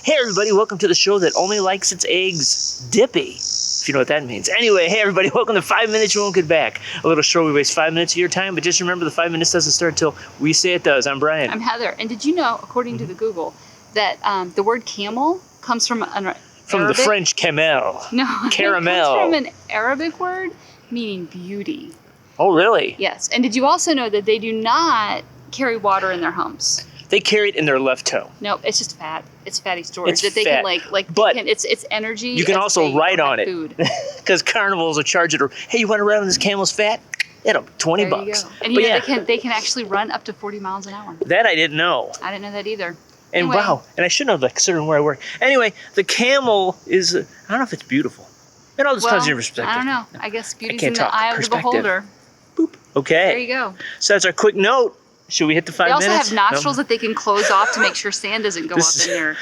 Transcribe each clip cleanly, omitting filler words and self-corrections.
Hey everybody, welcome to the show that only likes its eggs dippy, if you know what that means. Anyway, hey everybody, welcome to 5 Minutes You Won't Get Back. A little show we waste 5 minutes of your time, but just remember the 5 minutes doesn't start until we say it does. I'm Brian. I'm Heather. And did you know, according to the Google, that the word camel comes from an From the French camel. No, Caramel. it comes from an Arabic word meaning beauty. Oh, really? Yes. And did you also know that they do not carry water in their humps? They carry it in their left toe. No, it's just fat. It's fatty storage. It's that they fat. can But it's energy. you can as also they ride don't on have it. Food. Because carnivals will charge it. Hey, you want to ride on this camel's fat? It'll $20. There you go. And you know, they can actually run up to 40 miles an hour. That I didn't know. I didn't know that either. And anyway. wow, and I shouldn't have, like, considering where I work. Anyway, the camel is, I don't know if it's beautiful. It all just comes in your perspective. I don't know. I guess beauty's can't in the talk. eye of the beholder. Boop. Okay. There you go. So that's our quick note. Should we hit the 5 minutes? They also have nostrils that they can close off to make sure sand doesn't go up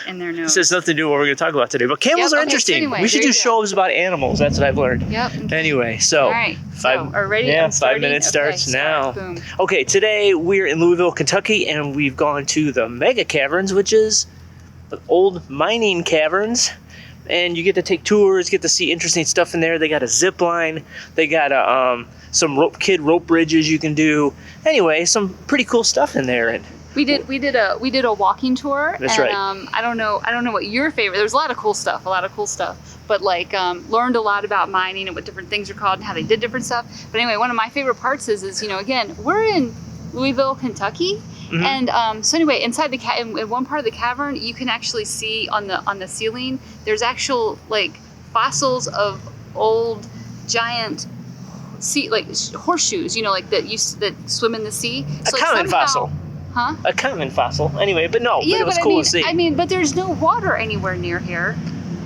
in their nose. This has nothing to do with what we're going to talk about today, but camels are interesting. So anyway, we should do shows about animals. That's what I've learned. Yep. Okay. Anyway, so all right. Are ready? Yeah, 5 minutes starts now. Boom. Okay, today we're in Louisville, Kentucky, and we've gone to the Mega Caverns, which is the old mining caverns. And you get to take tours, get to see interesting stuff in there. They got a zip line. They got some rope bridges you can do. Anyway, some pretty cool stuff in there. And we did a walking tour. That's and, right. I don't know what your favorite. There was a lot of cool stuff. But like learned a lot about mining and what different things are called and how they did different stuff. But anyway, one of my favorite parts is again we're in Louisville, Kentucky. Mm-hmm. And so anyway, inside in one part of the cavern, you can actually see on the ceiling, there's actual like fossils of old giant horseshoes, that swim in the sea. So a common fossil. Huh? A common fossil. Anyway, but no, yeah, but it was cool to see. But there's no water anywhere near here.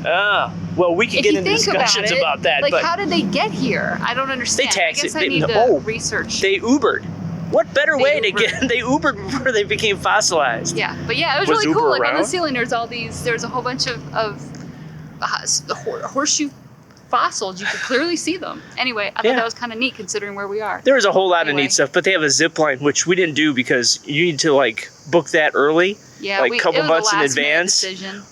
Well, we could get into discussions about that. Like, but how did they get here? I don't understand. They taxed I guess it. I need to research. They Ubered. What better way to get? They Ubered before they became fossilized. Yeah, but yeah, it was really cool. Like on the ceiling, there's a whole bunch of horseshoe fossils. You could clearly see them. Anyway, I thought that was kind of neat considering where we are. There is a whole lot of neat stuff, but they have a zip line, which we didn't do because you need to like book that early. Yeah, like a couple months in advance.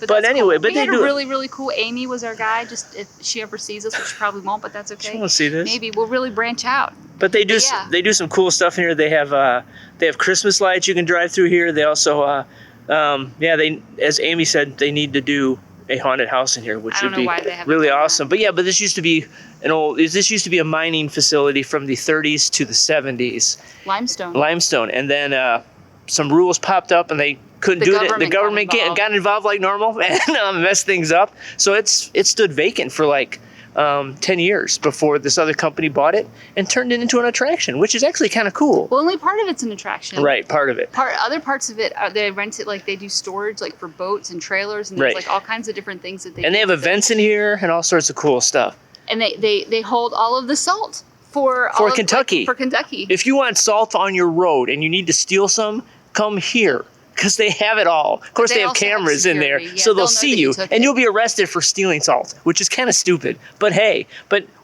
But anyway, cool. But we had a really cool. Amy was our guide. Just if she ever sees us, which she probably won't, but that's okay. She won't see this. Maybe we'll really branch out. But they do some cool stuff in here. They have Christmas lights you can drive through here. They also as Amy said, they need to do a haunted house in here, which would be really awesome. But this used to be a mining facility from the 30s to the 70s. Limestone, and then some rules popped up, and they couldn't do it. The government got involved like normal and messed things up. So it stood vacant for like 10 years before this other company bought it and turned it into an attraction, which is actually kind of cool. Well, only part of it's an attraction. Right, part of it. Other parts of it, they rent it, like they do storage, like for boats and trailers, and there's like all kinds of different things that they do. And they have events in here and all sorts of cool stuff. And they hold all of the salt for Kentucky. For Kentucky. If you want salt on your road and you need to steal some, come here. Because they have it all. Of course, they have cameras in there, so they'll see you, and you'll be arrested for stealing salt, which is kind of stupid. But hey,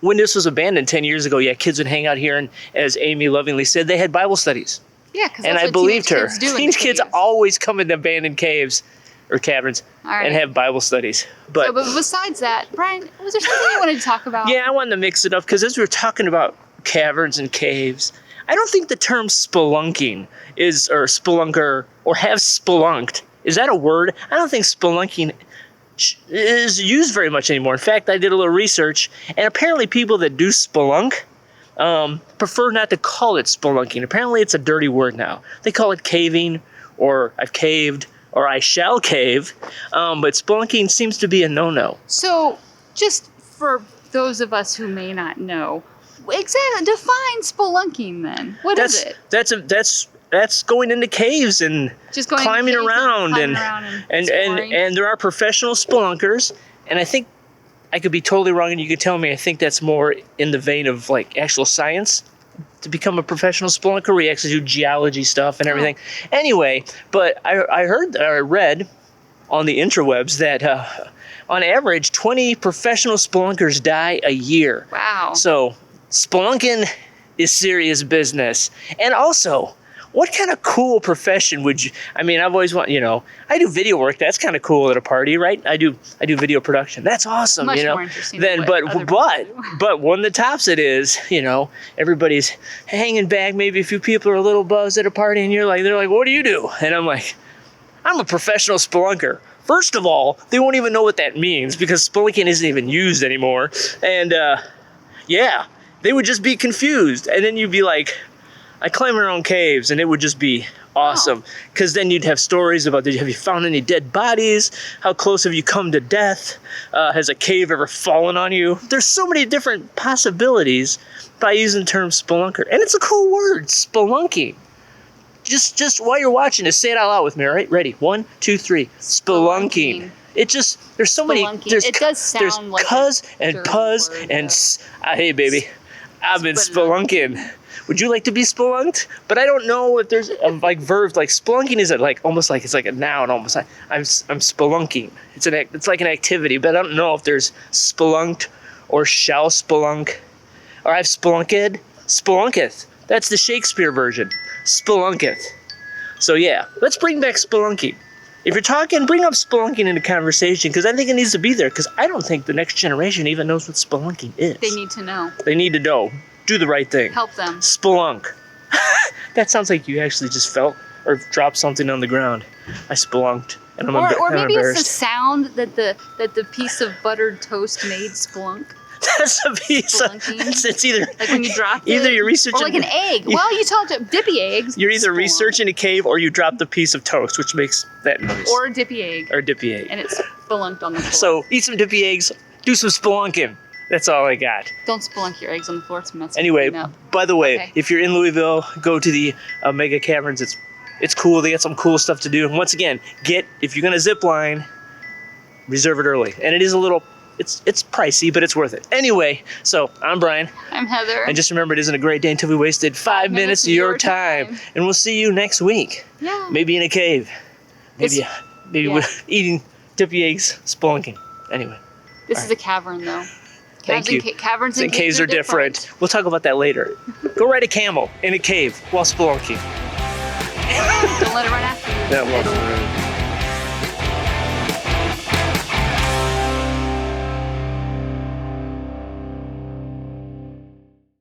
when this was abandoned 10 years ago, kids would hang out here, and as Amy lovingly said, they had Bible studies. Yeah, because and I believed her. Teenage kids always come into abandoned caves or caverns and have Bible studies. But besides that, Brian, was there something you wanted to talk about? Yeah, I wanted to mix it up because as we were talking about caverns and caves, I don't think the term spelunking or spelunker or have spelunked. Is that a word? I don't think spelunking is used very much anymore. In fact, I did a little research, and apparently people that do spelunk prefer not to call it spelunking. Apparently it's a dirty word now. They call it caving, or I've caved, or I shall cave. But spelunking seems to be a no-no. So just for those of us who may not know, exactly, define spelunking then. What is it? That's going into caves and just climbing around and there are professional spelunkers, and I think I could be totally wrong and you could tell me. I think that's more in the vein of like actual science to become a professional spelunker. We actually do geology stuff and everything. Anyway, but I read on the interwebs that on average 20 professional spelunkers die a year. Wow. So spelunking is serious business. And also, what kind of cool profession would you? I mean, I've always wanted, I do video work. That's kind of cool at a party, right? I do video production. That's awesome, Much more interesting but one that tops it is, everybody's hanging back. Maybe a few people are a little buzzed at a party, and they're like, what do you do? And I'm like, I'm a professional spelunker. First of all, they won't even know what that means because spelunking isn't even used anymore. And they would just be confused. And then you'd be like, I climb around caves, and it would just be awesome. Because then you'd have stories about, have you found any dead bodies? How close have you come to death? Has a cave ever fallen on you? There's so many different possibilities by using the term spelunker. And it's a cool word, spelunking. Just while you're watching this, say it out loud with me, all right? Ready? 1, 2, 3. Spelunking. It just, there's so many. It does sound like cuz and puzz and hey, baby, I've been spelunking. Would you like to be spelunked? But I don't know if there's verbs like spelunking is almost like it's like a noun, almost like I'm spelunking. It's like an activity, but I don't know if there's spelunked or shall spelunk or I've spelunked. Spelunketh. That's the Shakespeare version. Spelunketh. So yeah, let's bring back spelunking. If you're talking, bring up spelunking into conversation because I think it needs to be there because I don't think the next generation even knows what spelunking is. They need to know. They need to know. Do the right thing. Help them. Spelunk. That sounds like you actually just felt or dropped something on the ground. I spelunked, and I'm embarrassed. Or maybe it's the sound that the piece of buttered toast made spelunk. That's a piece of. It's either like when you drop either you're researching or like an egg. Well, you talked about dippy eggs. You're either researching a cave or you drop the piece of toast, which makes that noise. Or a dippy egg. And it's spelunked on the floor. So eat some dippy eggs. Do some spelunking. That's all I got. Don't spelunk your eggs on the floor. It's messy. Anyway, by the way, if you're in Louisville, go to the Mega Caverns. It's cool. They got some cool stuff to do. And once again, if you're gonna zip line, reserve it early. And it is a little. It's pricey, but it's worth it. Anyway, so I'm Brian. I'm Heather. And just remember, it isn't a great day until we wasted 5 minutes of your time. And we'll see you next week. Yeah. Maybe in a cave. Maybe we're eating dippy eggs, spelunking. Anyway. This is a cavern, though. Thank you. Caverns and caves are different. We'll talk about that later. Go ride a camel in a cave while spelunking. Don't let it run after you. Yeah, well,